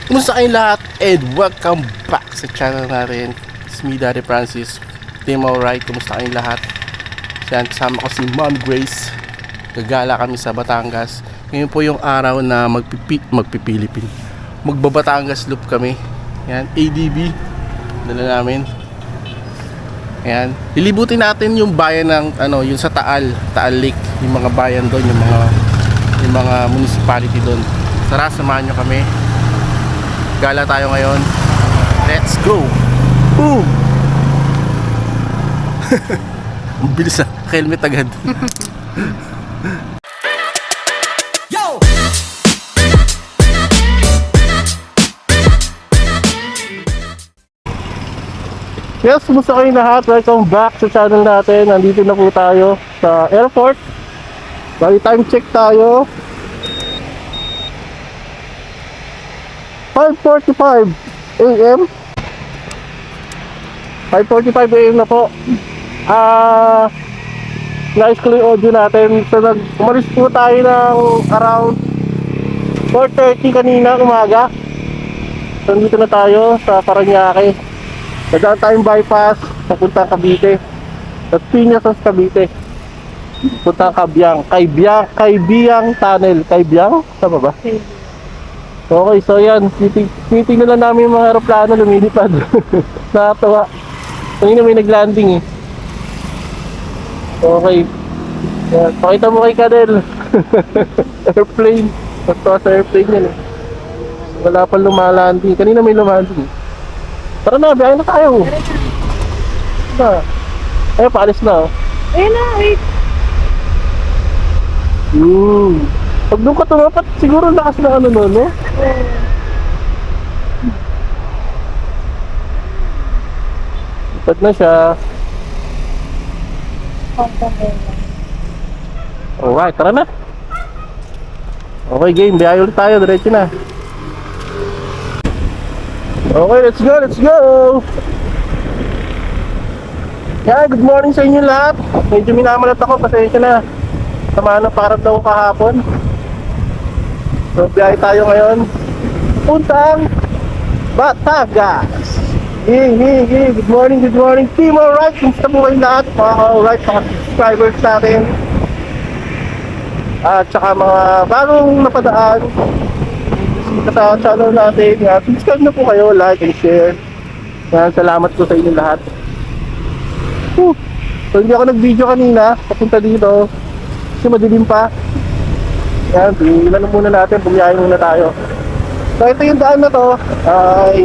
Kumusta kayong lahat and welcome back sa channel natin. It's me, Daddy Francis. Team Alright, kumusta kayong lahat? Yan, kasama ko si Mom Grace. Gagala kami sa Batangas. Ngayon po yung araw na magpipilipin. Magbabatangas loop kami. Yan, ADB. Dala namin. Yan, lilibutin natin yung bayan ng yung sa Taal Lake, yung mga bayan doon, yung mga municipality doon. Tara, samahan nyo kami. Gala tayo ngayon. Let's go! Boom! Ang bilis ah. Helmet agad. Yo! Yes, kumusta kayong lahat? Welcome back sa channel natin. Nandito na po tayo sa airport. Bali time check tayo. 5:45 AM. 5:45 AM na po. Nice ko yung audio natin. So umalis po tayo ng around 4:30 kanina umaga. So nandito na tayo sa Parañaque. Nadaan tayong bypass papuntang Cavite. At Piñas sa Cavite. Puntang Cabiang. Cabiang Tunnel. Cabiang? Tama ba? Okay, so yan, titingnan lang namin yung mga aeroplano lumilipad. Nakatawa. Kanina may naglanding eh. Okay. Yan. Pakita mo kay Kadel. Airplane. Natawa sa airplane yan eh. Wala pa lumalanding. Kanina may lumalanding eh. Tara na, biyahe na tayo. Na. Ayun, paalis na oh. Ayun na, wait. Pag doon ka tumapat, siguro lakas na no? Lipat na siya. Alright, tara na. Okay, game. Biyahe ulit tayo. Diretso na. Okay, let's go! Yeah, good morning sa inyo lahat. Medyo minamalat ako, pasensya na. Sama na parang daw kahapon. So, biyahe tayo ngayon. Puntang Batangas. Good morning. Team Alright, kumusta po kayong lahat? Mga Alright, mga subscribers natin. At saka mga bagong napadaan sa channel natin. Subscribe na po kayo, like and share. Salamat po sa inyo lahat. So, hindi ako nag-video kanina papunta dito kasi madilim pa. Yan, tingnan na muna natin, bumiyahe muna tayo. So ito yung daan na to ay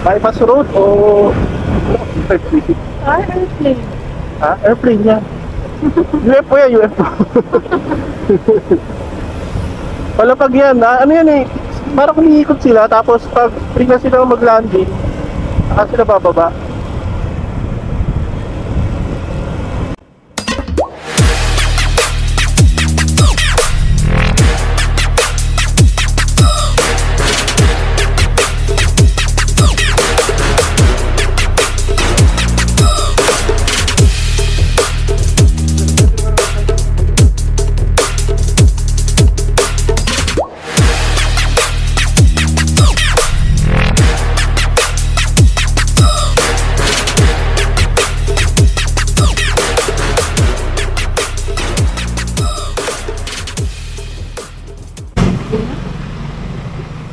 bypass road o Airplane. airplane niya. UFO yan, UFO. Palapag yan, ano yan eh, parang umiikot sila tapos pag free na sila mag-landing saka sila bababa.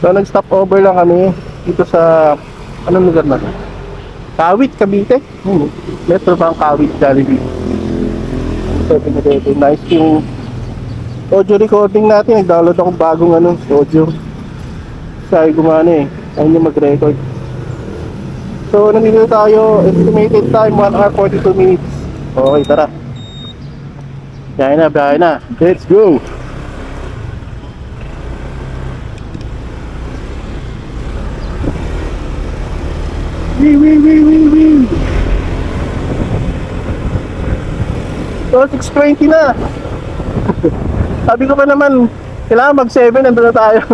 So nag-stop over lang kami dito sa anong lugar na? Kawit, Cavite. Metro Bank Kawit, Jollibee. So pinagdito nice yung audio recording natin. Nag-download ako bagong audio. Sabi gumana eh. Ayun yung mag-record. So nandito tayo. Estimated time 1 hour 42 minutes. Okay, tara. Biyahe na. Let's go! Wee. So 6:20 na. Sabi ko pa naman kailangan mag 7, nandun na tayo.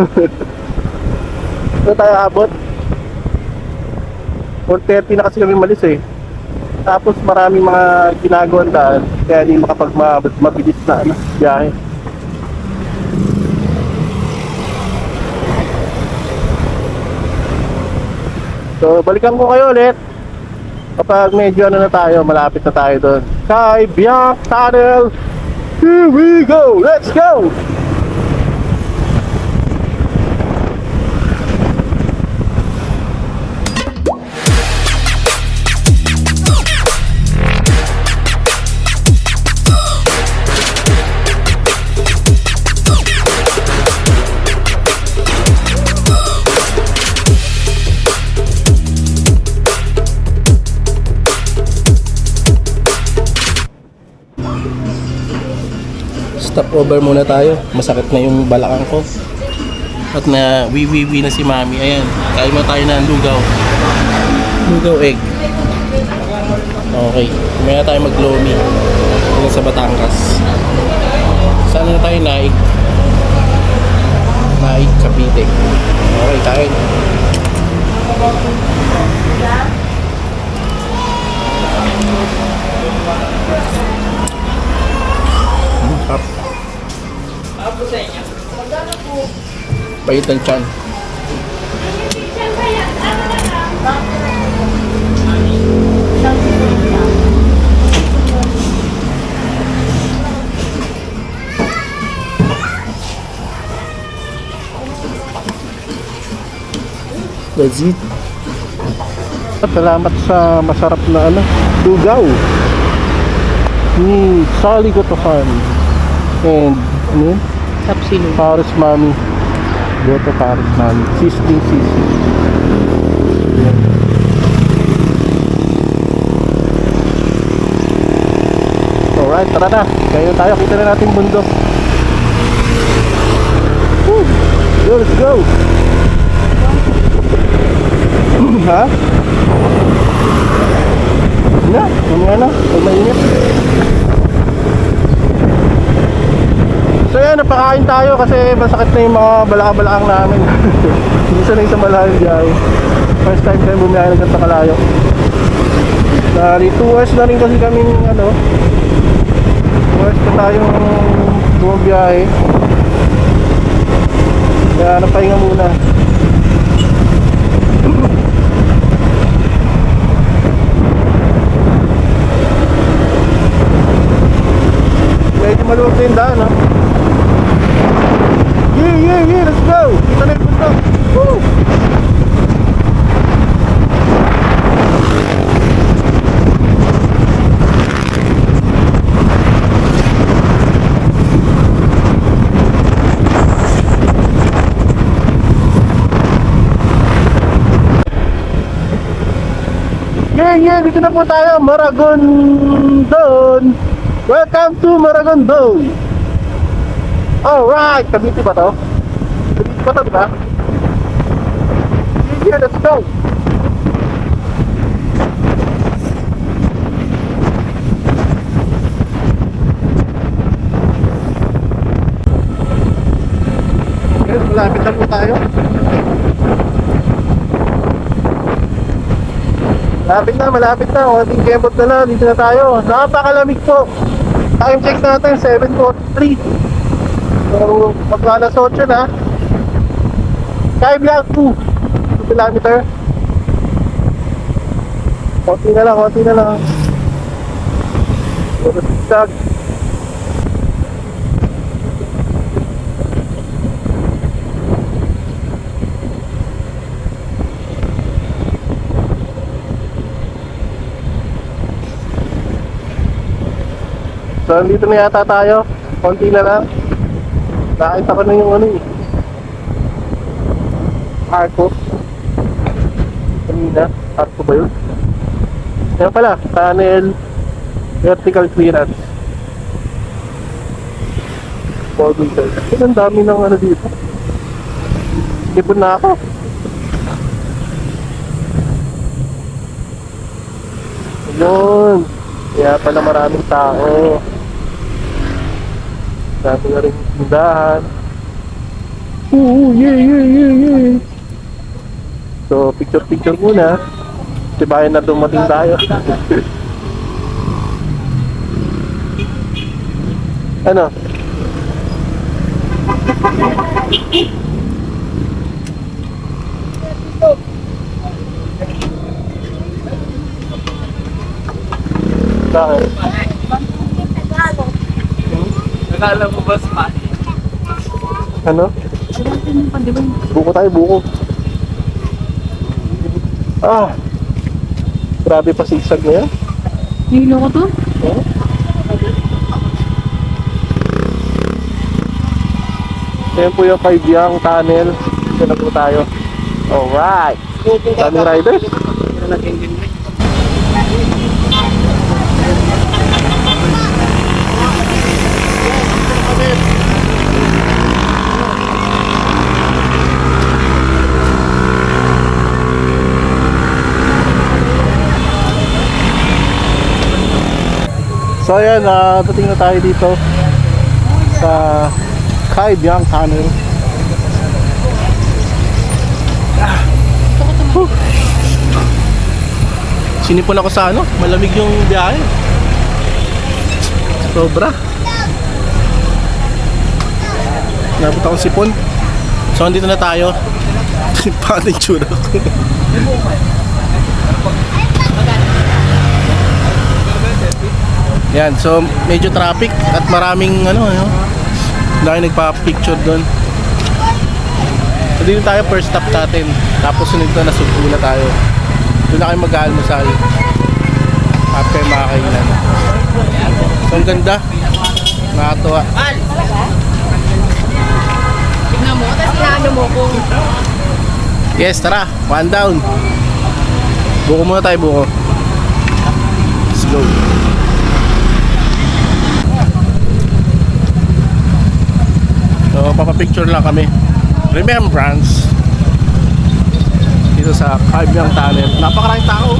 Nandun tayo abot 4:30 na kasi kami malis eh. Tapos maraming mga ginagawang daan kaya hindi mabilis na biyahe. So, balikan ko kayo ulit kapag medyo ano na tayo, malapit na tayo doon. Kay Biak Tunnel. Here we go! Let's go! Stop over muna tayo. Masakit na yung balakang ko. At na wiwiwi na si Mami. Ayan, kain mo tayo ng lugaw. Lugaw egg. Okay, may tayo mag-lomi. Dito sa Batangas. Saan na tayo? Naik. Naik, Cavite. Okay, kain. Up. Pahit ang tiyan. That's it. At salamat sa masarap na lugaw ni Sally Gotohan and ano yun? Tapsilo. Paris Mami. Goto Paris Mami. Sizzling sisig. Ayan. Alright, tara na. Kaya tayo, kita na natin bundok. Woo! Let's go! Ha? Na, mamaya na. Pag mainit. So yan, napakain tayo kasi masakit na yung mga balaka-balakang namin. Hindi sanay sa malayong biyahe. First time kayo bumiyahe ng ganito kalayo. Nari 2 hours na rin kasi kami 2 hours na tayong bumiyahe. Kaya napahinga muna. Medyo maluwag na yung daan, ha? Yeah, let's go! Kita na yung bundok! Woo! Yeah, dito na po tayo, Maragondon! Welcome to Maragondon! Alright! Cavite ba to? Cavite ba to, diba? Yeah, let's go! Okay, malapit na po tayo. Malapit na. Konting kembot na lang. Dito na tayo. Napakalamig po. Time check natin, 7:43. So, mag-alas 8 na. Kaya lang 2 kilometer. Konti na lang. Puro zigzag. So, dito na yata tayo. Konti na lang. Nakita ko na yung Arco. Kanina. Arco ba yun? Yan pala. Tunnel. Vertical clearance. 4 meters. Ang dami ng dito. Ipon na ako. Ayun. Kaya pala maraming tao. Dami na rin tindahan. Yeah. So, picture muna. Tibayan na dumating tayo. Ano? Bakit? Nakala mo ba sa Ano? Buko tayo, buko. Ah! Grabe pa sigsag na yan. Nilo ko to? Oh. Ayan po yung Kaibyang Tunnel. Ito na po tayo. Alright! Tunnel riders. So ayan, dating na tayo dito sa Kaibyang Tunnel. Sinipon ako sa ano, malamig yung biyahe. Sobra. Nabot akong sipon. So andito na tayo. Paano yung tsura ko? Yan, so medyo traffic at maraming dahil nagpa-picture doon. So dito tayo, first stop natin. Tapos sunod na Nasugbu na tayo. Doon na kayo mag-almusal after makakainan. So ang ganda, nakakatuwa. Tignan mo, tapos inaano mo kung Yes, tara, one down. Buko muna tayo, buko. Let's go. So, papapicture lang kami. Remembrance. Dito sa Kaibyang Tunnel. Napakaraming tao.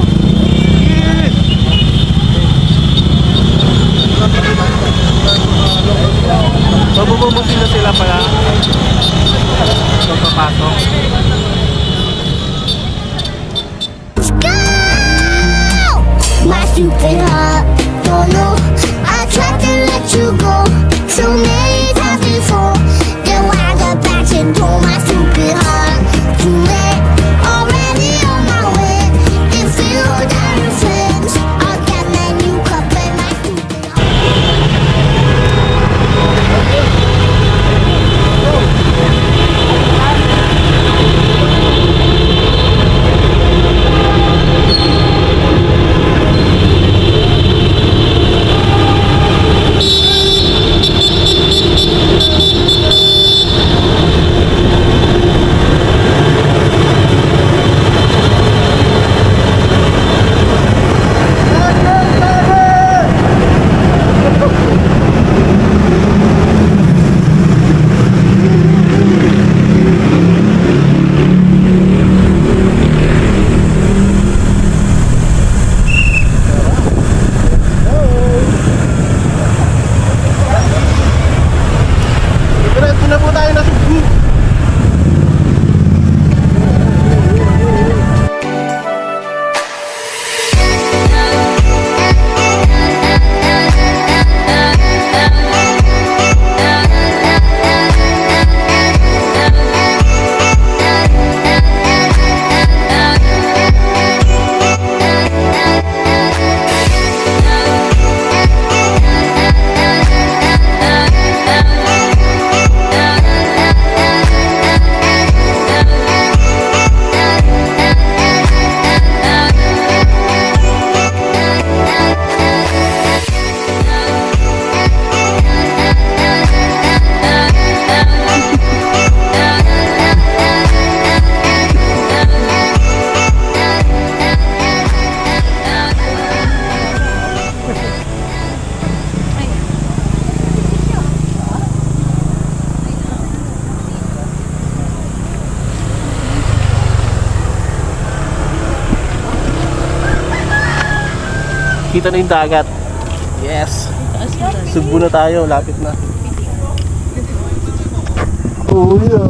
Yeah. So, bubumusin na sila pala. So, papasok. My stupid heart, don't know. I tried to let you go so many times before. Then when I got back and told my stupid heart, too late, already on my way. If you got your friends, I'll get my new cup and my stupid heart. Diretso na po tayo Nasugbu. Kita na yung dagat. Yes. Sugbu na tayo, lapit na. Oh yeah.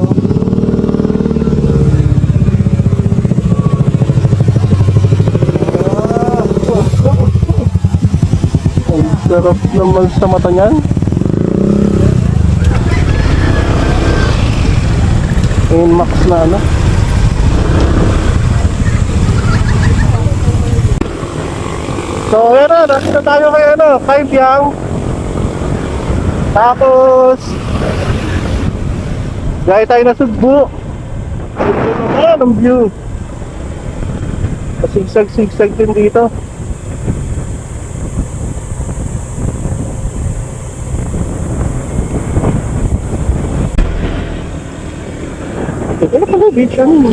Ang sarap naman sa mata niyan. Ayun, max na ano. So, ayan na, nandito tayo kay kay Biang. Tapos, gaya tayo na Sugbo. Ito naman ang view. Pasigsag-sigsag din dito. Ito pala beach, ano?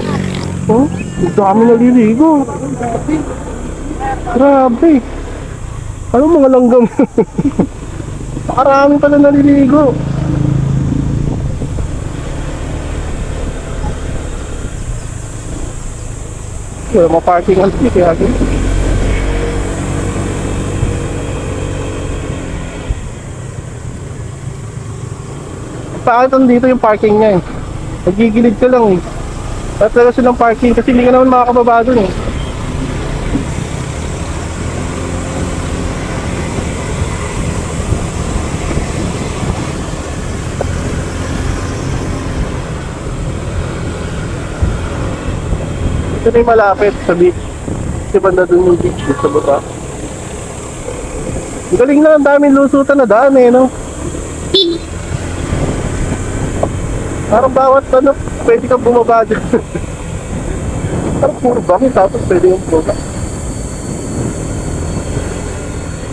Oh, ang dami naliligo. Grabe. Ano mga langgam? Nakarami pala naliligo. Wala mga parking ang street kaya agad. Paano dito yung parking niya eh? Nagigilid ka lang eh. At talaga silang parking kasi hindi ka naman makakababa dun eh. Ito na yung malapit sa beach. Kasi banda dun yung beach sa baba. Ang galing na, ang daming lusutan na daan eh, no? Parang bawat pwede kang bumaba dyan. Parang puro bangin tapos pwede yung bumaba.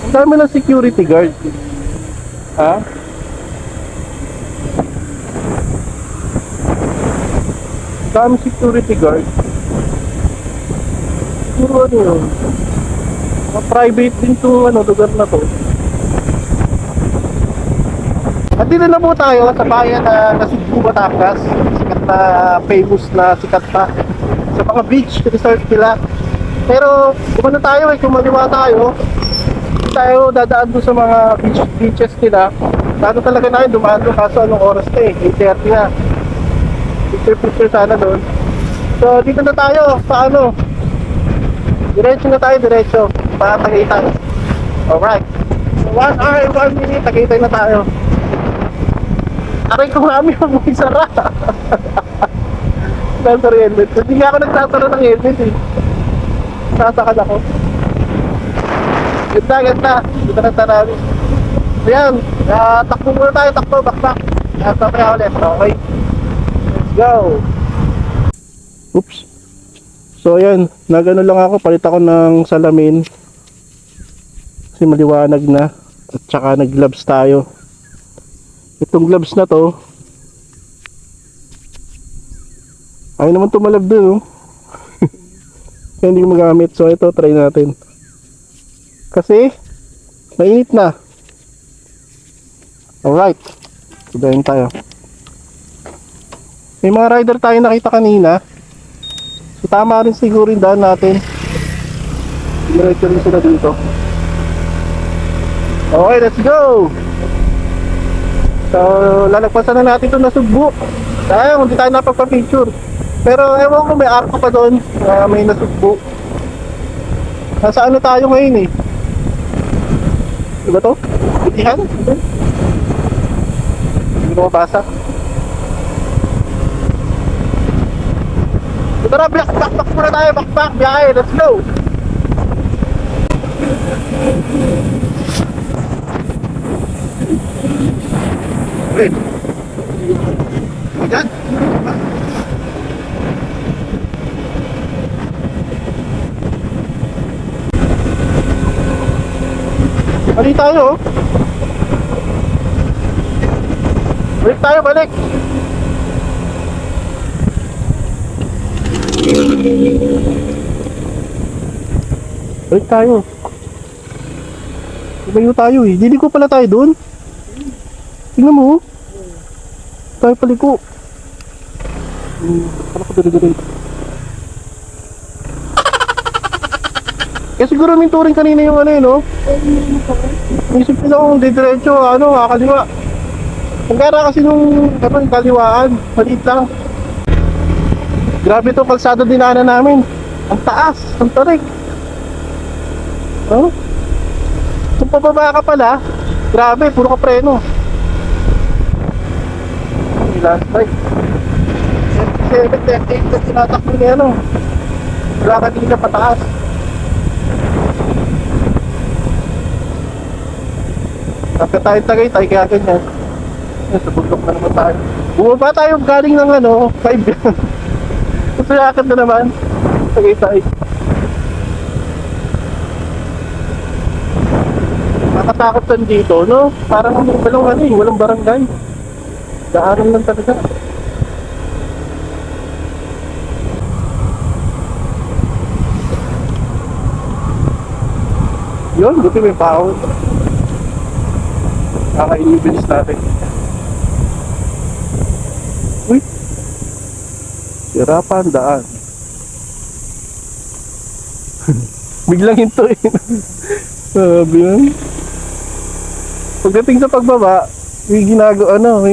Ang dami ng security guard. Ha? Ang dami security guard. Puro ano yun. Mga private din to lugar na to. At dito na po tayo sa bayan na Sugbo, Batangas. Sikat na, famous na sikat pa sa mga beach resort nila. Pero kung ano tayo kung maliwa tayo, tayo dadaan doon sa mga beaches nila. Ano talaga na yun, dumaan doon kaso anong oras na eh, 8:30 na. Picture sana doon. So dito na tayo sa diretso na tayo, diretso para Tagaytay. Alright, so 1 hour and 1 minute Tagaytay na tayo. Aray ko mami, ang may sara. Sasara helmet. Hindi nga ako nagsasara ng helmet eh. Sasakal ako. Ganda. Dito na namin. Ayan, takbo muna tayo, bakbak. Mamaya ulit, okay? Let's go. Oops. So ayan, nagano lang ako, palit ako ng salamin. Kasi maliwanag na. At saka nag-gloves tayo. Itong gloves na to, ayaw naman tumalab dun, oh. Kaya hindi ko magamit. So ito, try natin. Kasi mainit na. Alright, sudahin tayo. May mga rider tayo nakita kanina. So tama rin siguro yung daan natin. Diretso rin sila dito. Okay, let's go. So lalagpasan na natin ito na Sugbo. Sayang, hindi tayo napagpa-picture. Pero ewan ko, may arko pa doon na may nasugbo. Nasa ano tayo ngayon eh? Diba to? Bitihan? Hindi ko mabasa. Tara, back muna tayo, back, biyahe, let's go! Wait. Ayan. Balik tayo, oh. Balik. Balik tayo. Lumayo tayo eh. Liliko pala tayo doon. Tingnan mo, oh. Tayo paliko. Pala ko dali. Kaya siguro may touring kanina yung ano yun, no? Isip nila kung didiretso, kakaliwa. Ang gara kasi nung kaliwaan, maliit lang. Grabe itong kalsada dinaanan namin. Ang taas, ang tarik. Oh? Kung pababa ka pala, grabe, puro ka preno. Last right. 77, 38 na tinatakbo niya, wala ka dito pataas. Pagka tayo Tagaytay, kaya ganyan. Sa bundok na naman tayo. Bumaba tayo galing ng 5 yan. Kasi akit na naman. Tagaytay. Nakatakot lang dito, no? Parang walang barangay. Daanan lang talaga. Yun, buti may pao. Kakainibilis natin. Uy! Sira pa ang daan. Biglang hinto eh. Sabi nun. Pagdating sa pagbaba, may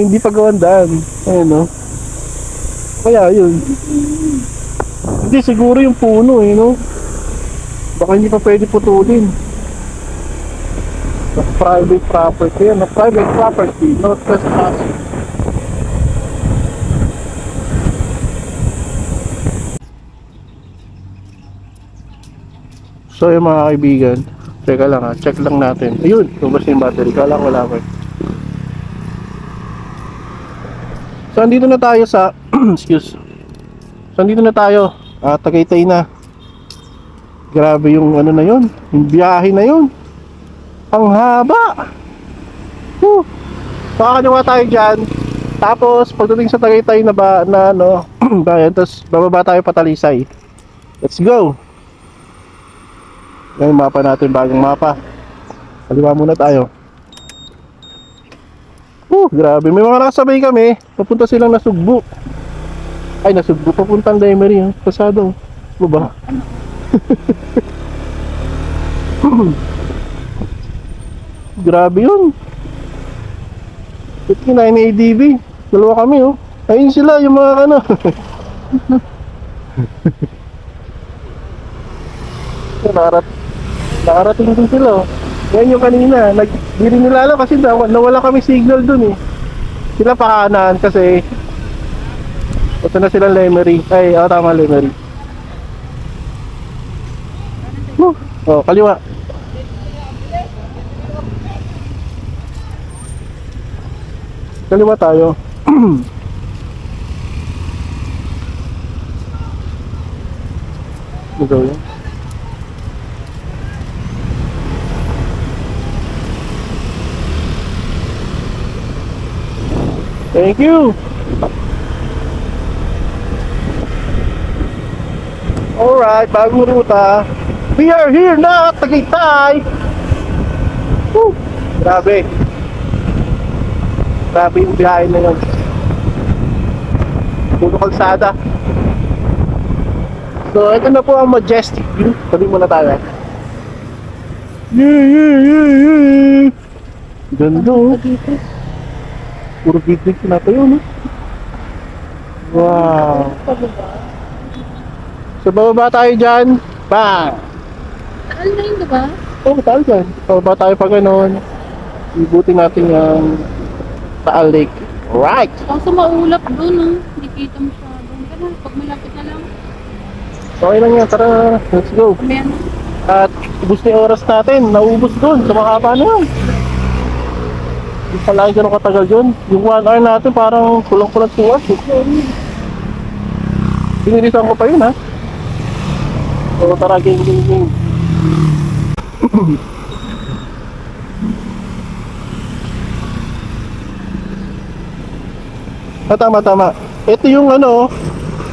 hindi pagawang daan. Ayun, no? Kaya yun. Hindi, siguro yung puno eh, no? Baka hindi pa pwede putulin. Private property yan. Private property, not trespassing. So yung mga kaibigan, teka lang ha, check lang natin. Ayun, lumabas yung battery. Kala ko wala ko eh. So andito na tayo sa excuse. So andito na tayo. Tagaytay na. Grabe yung na yun. Yung biyahe na yun. Ang haba. Makakaliwa tayo dyan. Tapos pagdating sa Tagaytay na bayan, tapos bababa tayo Patalisay. Let's go. Yan yung mapa natin, bagong mapa. Kaliwa muna tayo. Grabe, may mga nakasabay kami. Papunta silang Nasugbu. Ay, Nasugbu, papuntang Lemery. Pasado. Baba. Grabe yun. 59 ADV. Dalawa kami Ayun sila, yung mga nakarating din sila Yan yung kanina. Di rin nila alam kasi nawala kami signal dun eh. Sila pakanan kasi ito na silang Lemery. Ay, tama, Lemery. Kaliwa. Kaliwa tayo. Ito yun. Thank you. Alright, bagong ruta. We are here na, Tagaytay. Grabe. Grabe yung biyahe na yun. Puro kalsada. So, ito na po ang majestic view. Tabi muna tayo. Yeah. Ganda Puro big na ito yun. Wow. So, bababa tayo dyan. Bang! Taal na yun, diba? Taal dyan. Bababa tayo pa ganon. Ibuti natin yung Taal Lake. Alright! Kaso maulap dun, Hindi kita masyadong. Ganun, pag malapit na lang. Okay lang yan. Tara, let's go. Ayan. At ubus na yung oras natin. Naubos dun. Sa mahaba na yun. Yung pala yung gano'ng katagal yun. Yung 1 hour natin parang kulang-kulang 2 hours. Pinilisan ko pa yun ha. So tara, game. Tama. Ito yung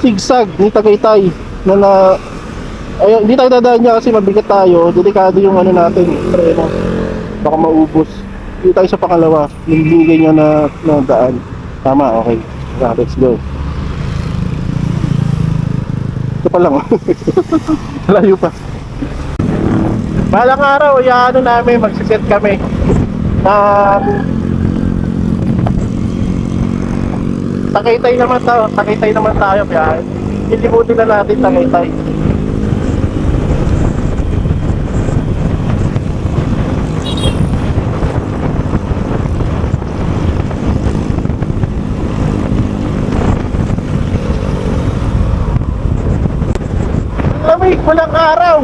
zigzag ni Tagaytay ayun, hindi tayo dadaan niya kasi mabigat tayo. Delikado yung natin. Baka maubos. Hindi tayo sa pangalawa. Yung bigay niya na daan. Tama, okay. Let's go. Ito pa lang. Layo pa. Balang araw, namin, magsiset kami. Tagaytay naman tayo. Kaya ilibutin na natin Tagaytay. Lamig, walang araw.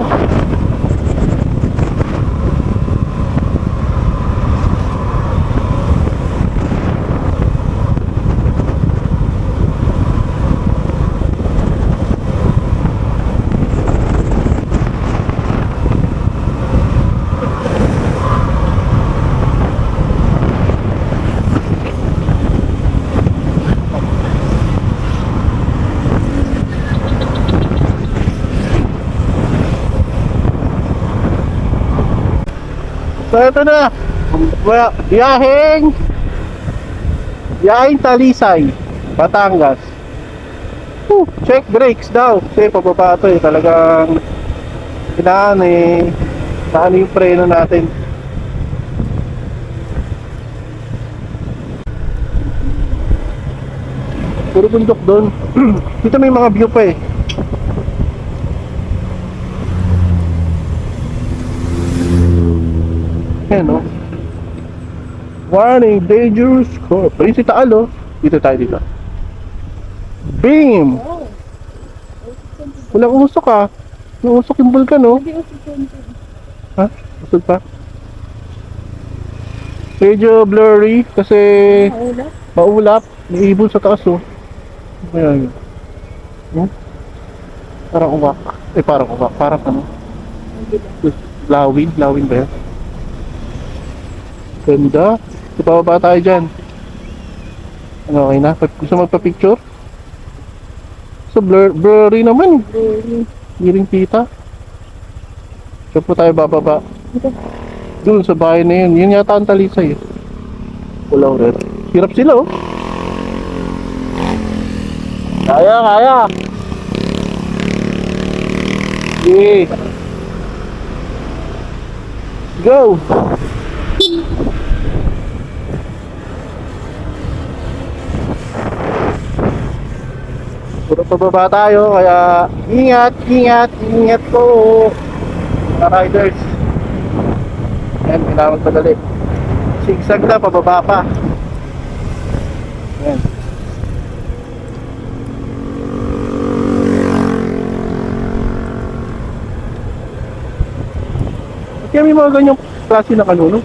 So ito na. Biyaheng Talisay, Batangas. Check brakes daw. Kasi pababa ito eh. Talagang kailangan eh. Saan yung preno natin? Puro bundok doon. Dito may mga view pa eh. Ayan o. Warning, dangerous course. Ayun si Taal o. Dito tayo dito. Beam! Walang usok ah. Walang usok yung vulkan o. Ha? Usok pa? Medyo blurry kasi maulap. May ibon sa taas o. Ayan. Parang uwak. Parang uwak. Parang ano? Lawin? Lawin ba yan? Ganda. Pababa tayo dyan. Ano, okay na? Gusto magpa-picture? So blurry naman. Hindi rin kita. So po tayo bababa. Doon sa bahay na yun. Yun yata ang Talisay. Wala rin. Hirap sila oh. Kaya, kaya. Okay. Go. Puro pababa tayo, kaya ingat, ingat, ingat po mga riders. Ayan, kailangan magpadali. Sigsag na, pababa pa. Ayan. Kaya may mga ganyang klase na kanunong.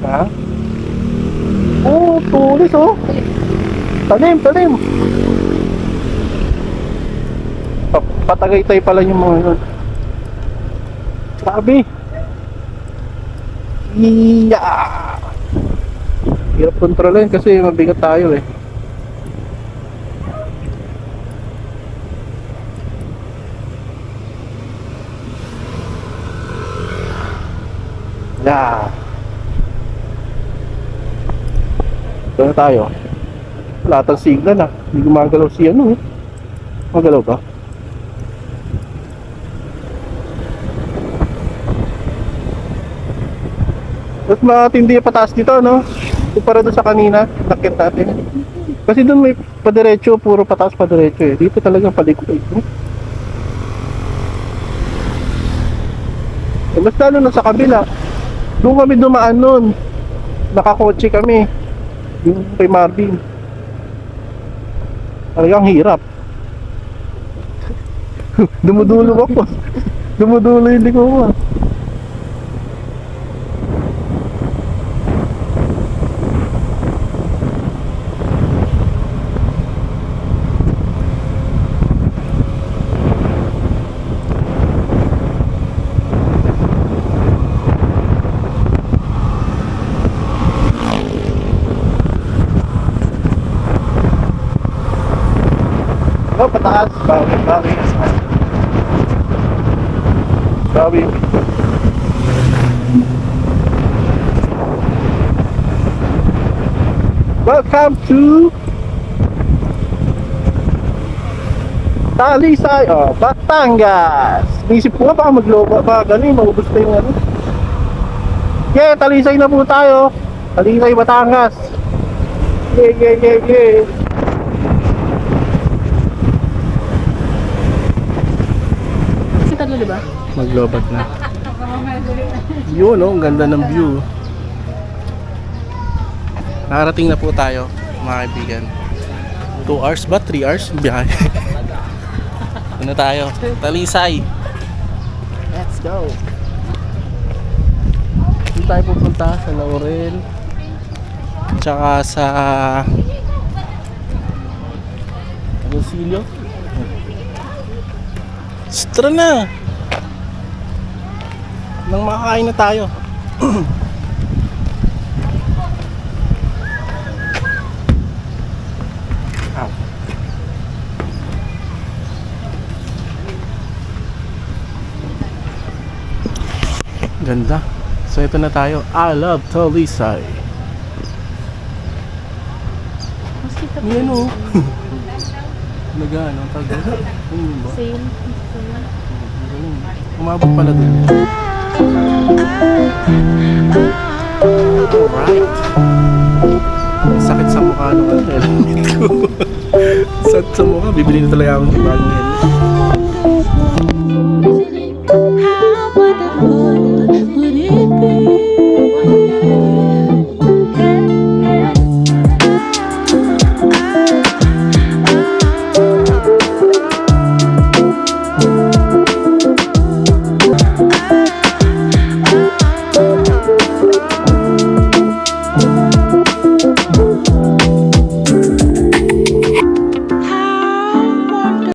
Ha? Oh, tulis oh. Talim, talim. Patagaytay pala yung mga yun. Sabi. Iya. Hirap kontrolin kasi mabigat tayo eh. Yeah. Doon na tayo. Wala tang signal ah. Hindi gumagalaw si ano eh. Magalaw ba? Mas matindi yung pataas dito no? Kumpara doon sa kanina. Nakit natin. Kasi doon may padiretso. Puro pataas padiretso eh. Dito talagang palikot eh. Mas lalo na sa kabila. Doon kami dumaan nun. Nakakotse kami. Yung kay Marvin. Talagang hirap. Dumudulo ako. Dumudulo yung liko ko. Oh, pataas. Bawi, bawi. Bawi. Welcome to Talisay, Batangas. Isip ko nga baka magloba pa galing, maubos na yung ano. Yeah, Talisay na po tayo. Talisay, Batangas. Yeah, yeah, yeah, yeah. Tatlo, di ba? Maglobat na. Yun oh, ang ganda ng view. Nakarating na po tayo, mga kaibigan. 2 hours ba? 3 hours? Biyahe. Ano tayo? Talisay. Let's go. Dito tayo pupunta sa Laurel. Tsaka sa Rosilio. Tara na. Nang makakain na tayo. Ganda. So ito na tayo. I love Talisay. Mas kita pa. Yan o. Nag-ano, tagal. Ano yun ba? Sale. Umabot pala dun. Alright. Sakit sa mukha naman. Helmet ko. Sakit sa mukha. Bibili na talaga akong ibang helmet.